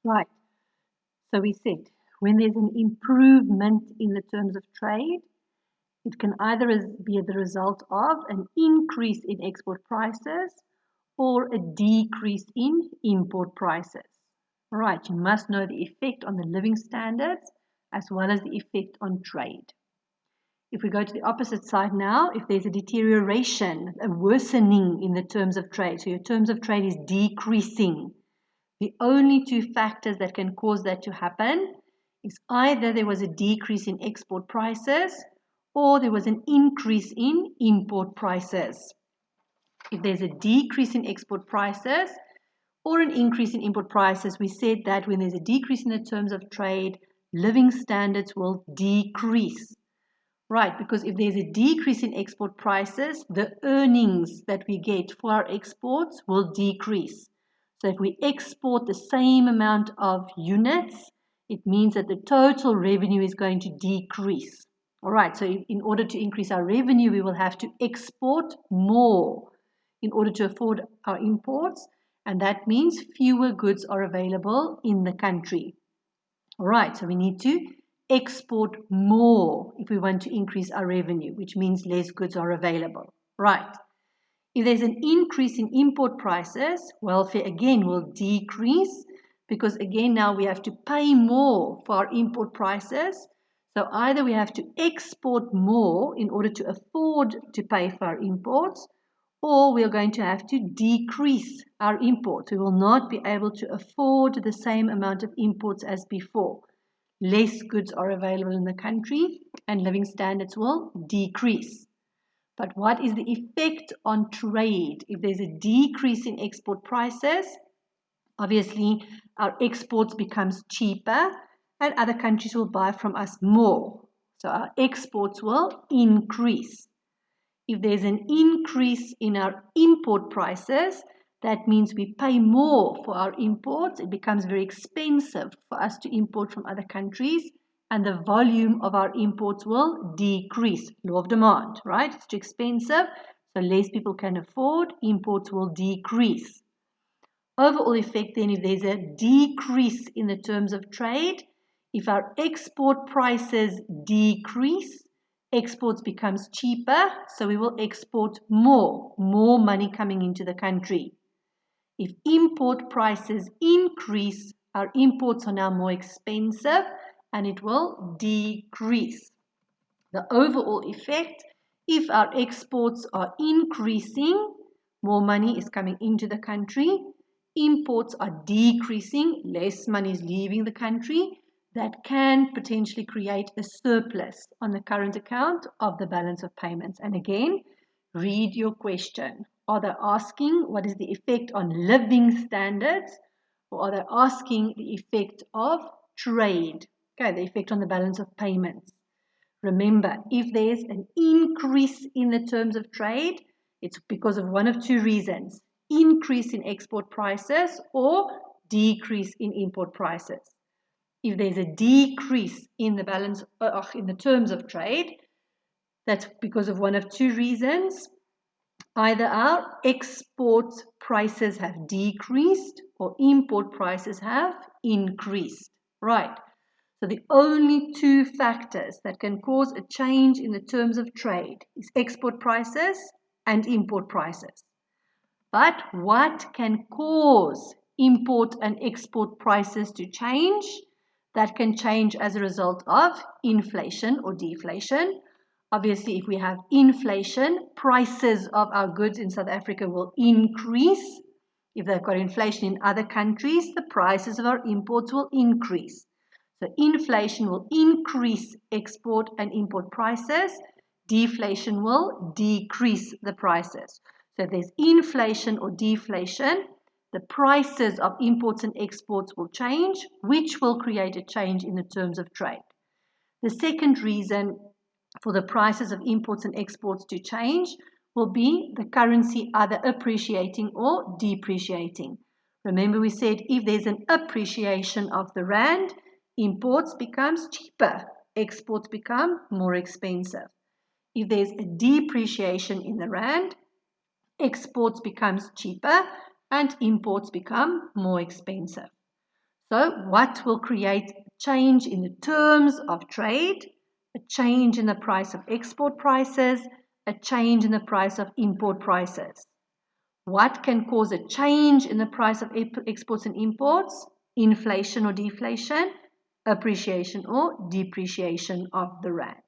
Right. So we said when there's an improvement in the terms of trade, it can either be the result of an increase in export prices or a decrease in import prices. All right, you must know the effect on the living standards as well as the effect on trade. If we go to the opposite side now, if there's a deterioration, a worsening in the terms of trade, so your terms of trade is decreasing, the only two factors that can cause that to happen is either there was a decrease in export prices or there was an increase in import prices. If there's a decrease in export prices or an increase in import prices, we said that when there's a decrease in the terms of trade, living standards will decrease. Right, because if there's a decrease in export prices, the earnings that we get for our exports will decrease. So if we export the same amount of units, it means that the total revenue is going to decrease. All right, so in order to increase our revenue, we will have to export more in order to afford our imports, and that means fewer goods are available in the country. All right, so we need to export more if we want to increase our revenue, which means less goods are available. Right. If there's an increase in import prices, welfare again will decrease because again now we have to pay more for our import prices. So either we have to export more in order to afford to pay for our imports, or we are going to have to decrease our imports. We will not be able to afford the same amount of imports as before. Less goods are available in the country and living standards will decrease. But what is the effect on trade? If there's a decrease in export prices, obviously our exports becomes cheaper and other countries will buy from us more. So our exports will increase. If there's an increase in our import prices, that means we pay more for our imports. It becomes very expensive for us to import from other countries and the volume of our imports will decrease. Law of demand, right? It's too expensive, so less people can afford, imports will decrease. Overall effect then, if there's a decrease in the terms of trade, if our export prices decrease, exports becomes cheaper, so we will export more money coming into the country. If import prices increase, our imports are now more expensive and it will decrease. The overall effect, if our exports are increasing, more money is coming into the country. Imports are decreasing, less money is leaving the country. That can potentially create a surplus on the current account of the balance of payments. And again, read your question. Are they asking what is the effect on living standards, or are they asking the effect of trade? Okay, the effect on the balance of payments. Remember, if there's an increase in the terms of trade, it's because of one of two reasons: increase in export prices or decrease in import prices. If there's a decrease in the balance in the terms of trade, that's because of one of two reasons. Either our export prices have decreased or import prices have increased. Right. So the only two factors that can cause a change in the terms of trade is export prices and import prices. But what can cause import and export prices to change? That can change as a result of inflation or deflation. Obviously, if we have inflation, prices of our goods in South Africa will increase. If they've got inflation in other countries, the prices of our imports will increase. So inflation will increase export and import prices. Deflation will decrease the prices. So if there's inflation or deflation, the prices of imports and exports will change, which will create a change in the terms of trade. The second reason for the prices of imports and exports to change will be the currency either appreciating or depreciating. Remember, we said if there's an appreciation of the rand, imports becomes cheaper, exports become more expensive. If there's a depreciation in the rand, exports becomes cheaper and imports become more expensive. So what will create change in the terms of trade? A change in the price of export prices, a change in the price of import prices. What can cause a change in the price of exports and imports? Inflation or deflation, appreciation or depreciation of the rand.